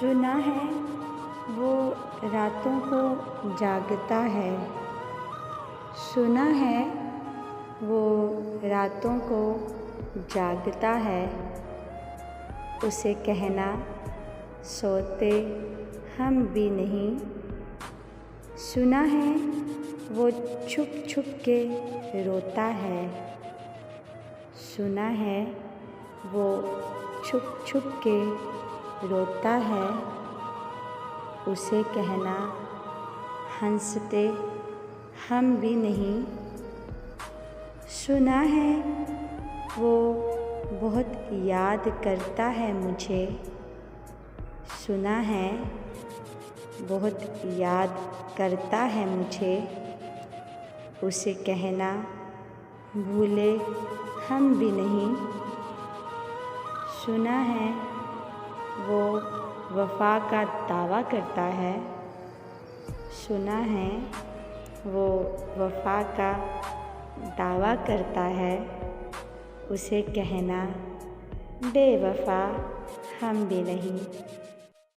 सुना है वो रातों को जागता है। सुना है वो रातों को जागता है। उसे कहना सोते हम भी नहीं। सुना है वो छुप छुप के रोता है। सुना है वो छुप छुप के रोता है। उसे कहना हंसते हम भी नहीं। सुना है वो बहुत याद करता है मुझे। सुना है बहुत याद करता है मुझे। उसे कहना भूले हम भी नहीं। सुना है वो वफ़ा का दावा करता है। सुना है वो वफ़ा का दावा करता है। उसे कहना बेवफ़ा हम भी नहीं।